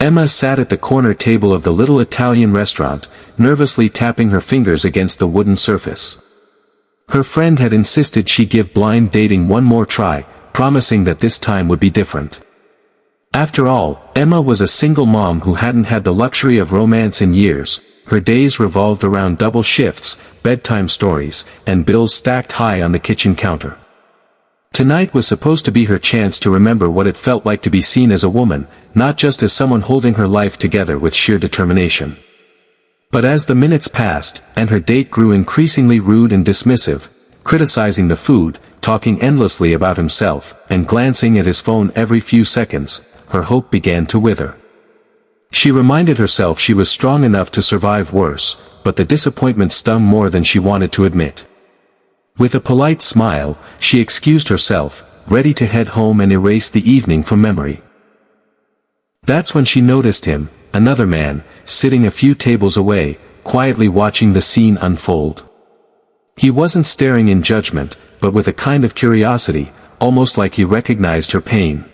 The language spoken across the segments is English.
Emma sat at the corner table of the little Italian restaurant, nervously tapping her fingers against the wooden surface. Her friend had insisted she give blind dating one more try, promising that this time would be different. After all, Emma was a single mom who hadn't had the luxury of romance in years. Her days revolved around double shifts, bedtime stories, and bills stacked high on the kitchen counter. Tonight was supposed to be her chance to remember what it felt like to be seen as a woman, not just as someone holding her life together with sheer determination. But as the minutes passed, and her date grew increasingly rude and dismissive, criticizing the food, talking endlessly about himself, and glancing at his phone every few seconds, her hope began to wither. She reminded herself she was strong enough to survive worse, but the disappointment stung more than she wanted to admit. With a polite smile, she excused herself, ready to head home and erase the evening from memory. That's when she noticed him, another man, sitting a few tables away, quietly watching the scene unfold. He wasn't staring in judgment, but with a kind of curiosity, almost like he recognized her pain.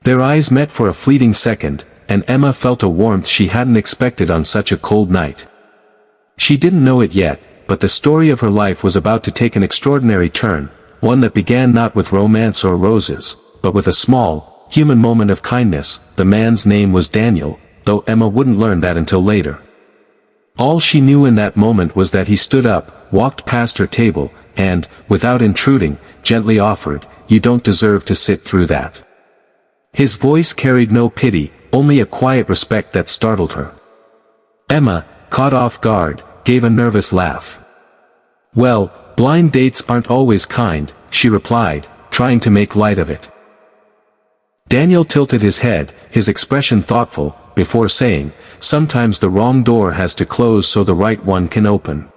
Their eyes met for a fleeting second, and Emma felt a warmth she hadn't expected on such a cold night. She didn't know it yet, but the story of her life was about to take an extraordinary turn, one that began not with romance or roses, but with a small, human moment of kindness. The man's name was Daniel, though Emma wouldn't learn that until later. All she knew in that moment was that he stood up, walked past her table, and, without intruding, gently offered, "You don't deserve to sit through that." His voice carried no pity, only a quiet respect that startled her. Emma, caught off guard, gave a nervous laugh. "Well, blind dates aren't always kind," she replied, trying to make light of it. Daniel tilted his head, his expression thoughtful, before saying, "Sometimes the wrong door has to close so the right one can open."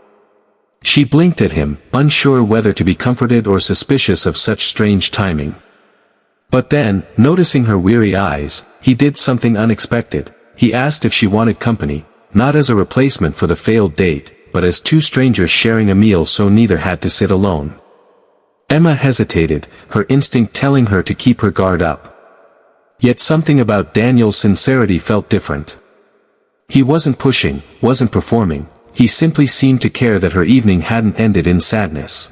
She blinked at him, unsure whether to be comforted or suspicious of such strange timing. But then, noticing her weary eyes, he did something unexpected. He asked if she wanted company, not as a replacement for the failed date, but as two strangers sharing a meal so neither had to sit alone. Emma hesitated, her instinct telling her to keep her guard up. Yet something about Daniel's sincerity felt different. He wasn't pushing, wasn't performing, he simply seemed to care that her evening hadn't ended in sadness.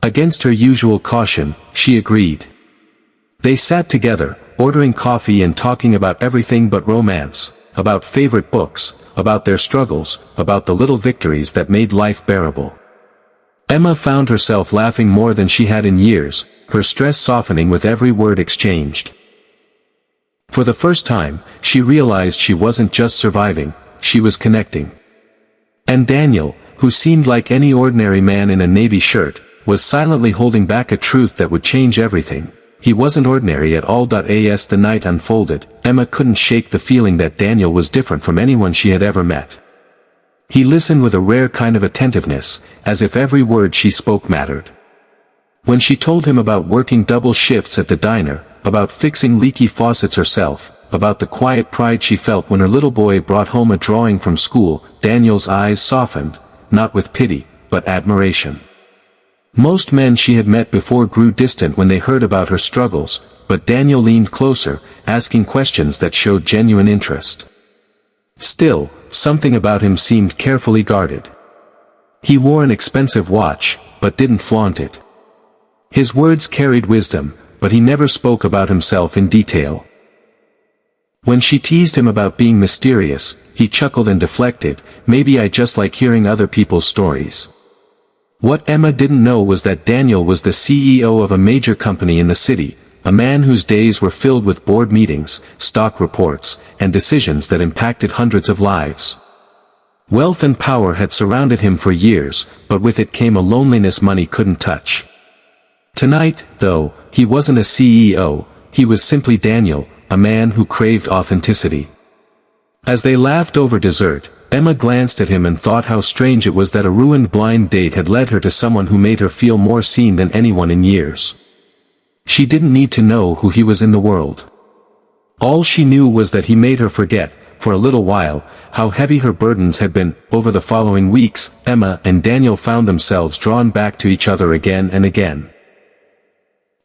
Against her usual caution, she agreed. They sat together, ordering coffee and talking about everything but romance, about favorite books, about their struggles, about the little victories that made life bearable. Emma found herself laughing more than she had in years, her stress softening with every word exchanged. For the first time, she realized she wasn't just surviving, she was connecting. And Daniel, who seemed like any ordinary man in a navy shirt, was silently holding back a truth that would change everything. He wasn't ordinary at all. As the night unfolded, Emma couldn't shake the feeling that Daniel was different from anyone she had ever met. He listened with a rare kind of attentiveness, as if every word she spoke mattered. When she told him about working double shifts at the diner, about fixing leaky faucets herself, about the quiet pride she felt when her little boy brought home a drawing from school, Daniel's eyes softened, not with pity, but admiration. Most men she had met before grew distant when they heard about her struggles, but Daniel leaned closer, asking questions that showed genuine interest. Still, something about him seemed carefully guarded. He wore an expensive watch, but didn't flaunt it. His words carried wisdom, but he never spoke about himself in detail. When she teased him about being mysterious, he chuckled and deflected, "Maybe I just like hearing other people's stories." What Emma didn't know was that Daniel was the CEO of a major company in the city, a man whose days were filled with board meetings, stock reports, and decisions that impacted hundreds of lives. Wealth and power had surrounded him for years, but with it came a loneliness money couldn't touch. Tonight, though, he wasn't a CEO, he was simply Daniel, a man who craved authenticity. As they laughed over dessert, Emma glanced at him and thought how strange it was that a ruined blind date had led her to someone who made her feel more seen than anyone in years. She didn't need to know who he was in the world. All she knew was that he made her forget, for a little while, how heavy her burdens had been. Over the following weeks, Emma and Daniel found themselves drawn back to each other again and again.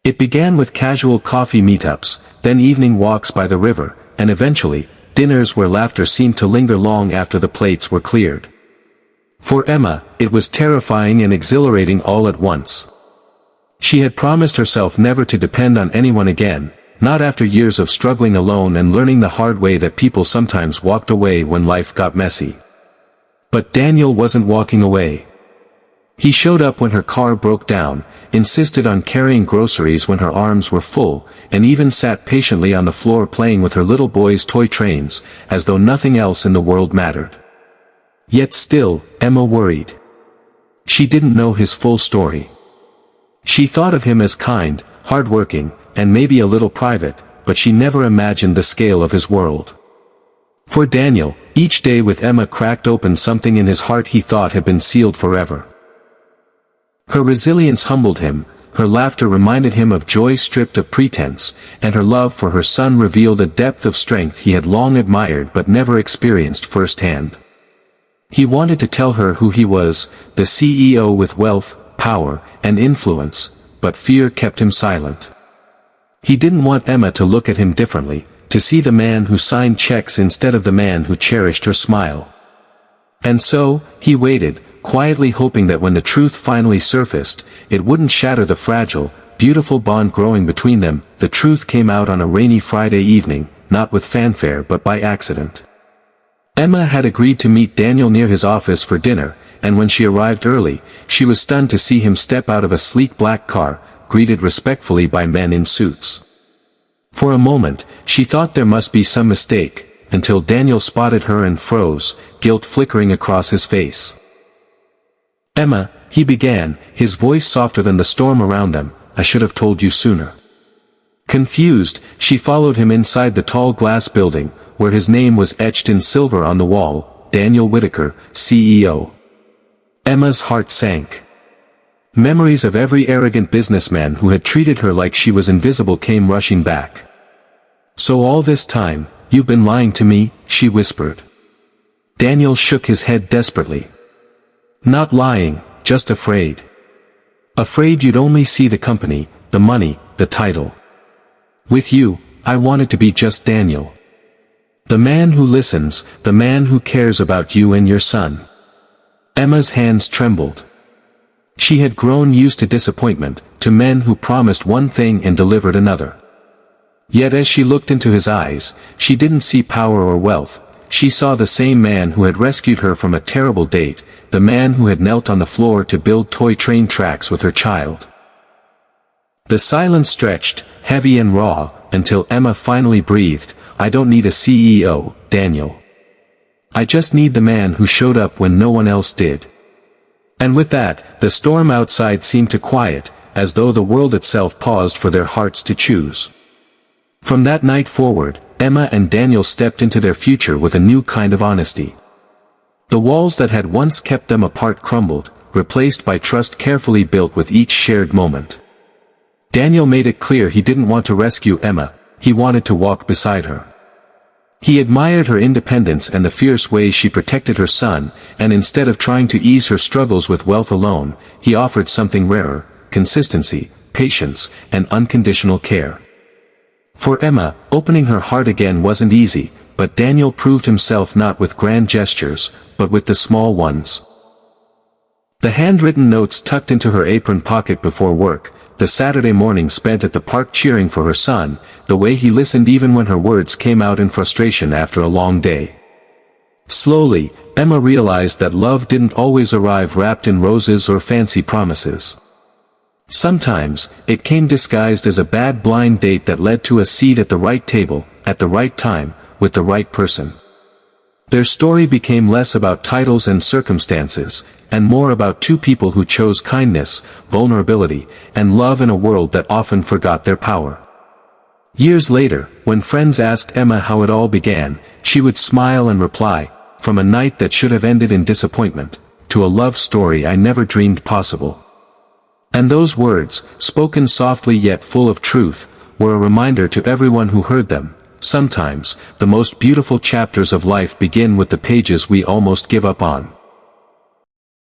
It began with casual coffee meetups, then evening walks by the river, and eventually, dinners where laughter seemed to linger long after the plates were cleared. For Emma, it was terrifying and exhilarating all at once. She had promised herself never to depend on anyone again, not after years of struggling alone and learning the hard way that people sometimes walked away when life got messy. But Daniel wasn't walking away. He showed up when her car broke down, insisted on carrying groceries when her arms were full, and even sat patiently on the floor playing with her little boy's toy trains, as though nothing else in the world mattered. Yet still, Emma worried. She didn't know his full story. She thought of him as kind, hardworking, and maybe a little private, but she never imagined the scale of his world. For Daniel, each day with Emma cracked open something in his heart he thought had been sealed forever. Her resilience humbled him, her laughter reminded him of joy stripped of pretense, and her love for her son revealed a depth of strength he had long admired but never experienced firsthand. He wanted to tell her who he was, the CEO with wealth, power, and influence, but fear kept him silent. He didn't want Emma to look at him differently, to see the man who signed checks instead of the man who cherished her smile. And so, he waited, quietly hoping that when the truth finally surfaced, it wouldn't shatter the fragile, beautiful bond growing between them. The truth came out on a rainy Friday evening, not with fanfare but by accident. Emma had agreed to meet Daniel near his office for dinner, and when she arrived early, she was stunned to see him step out of a sleek black car, greeted respectfully by men in suits. For a moment, she thought there must be some mistake, until Daniel spotted her and froze, guilt flickering across his face. "Emma," he began, his voice softer than the storm around them, "I should have told you sooner." Confused, she followed him inside the tall glass building, where his name was etched in silver on the wall, Daniel Whitaker, CEO. Emma's heart sank. Memories of every arrogant businessman who had treated her like she was invisible came rushing back. "So all this time, you've been lying to me?" she whispered. Daniel shook his head desperately. "Not lying, just afraid. Afraid you'd only see the company, the money, the title. With you, I wanted to be just Daniel. The man who listens, the man who cares about you and your son." Emma's hands trembled. She had grown used to disappointment, to men who promised one thing and delivered another. Yet as she looked into his eyes, she didn't see power or wealth. She saw the same man who had rescued her from a terrible date, the man who had knelt on the floor to build toy train tracks with her child. The silence stretched, heavy and raw, until Emma finally breathed, "I don't need a CEO, Daniel. I just need the man who showed up when no one else did." And with that, the storm outside seemed to quiet, as though the world itself paused for their hearts to choose. From that night forward, Emma and Daniel stepped into their future with a new kind of honesty. The walls that had once kept them apart crumbled, replaced by trust carefully built with each shared moment. Daniel made it clear he didn't want to rescue Emma, he wanted to walk beside her. He admired her independence and the fierce ways she protected her son, and instead of trying to ease her struggles with wealth alone, he offered something rarer: consistency, patience, and unconditional care. For Emma, opening her heart again wasn't easy, but Daniel proved himself not with grand gestures, but with the small ones. The handwritten notes tucked into her apron pocket before work, the Saturday morning spent at the park cheering for her son, the way he listened even when her words came out in frustration after a long day. Slowly, Emma realized that love didn't always arrive wrapped in roses or fancy promises. Sometimes, it came disguised as a bad blind date that led to a seat at the right table, at the right time, with the right person. Their story became less about titles and circumstances, and more about two people who chose kindness, vulnerability, and love in a world that often forgot their power. Years later, when friends asked Emma how it all began, she would smile and reply, "From a night that should have ended in disappointment, to a love story I never dreamed possible." And those words, spoken softly yet full of truth, were a reminder to everyone who heard them. Sometimes, the most beautiful chapters of life begin with the pages we almost give up on.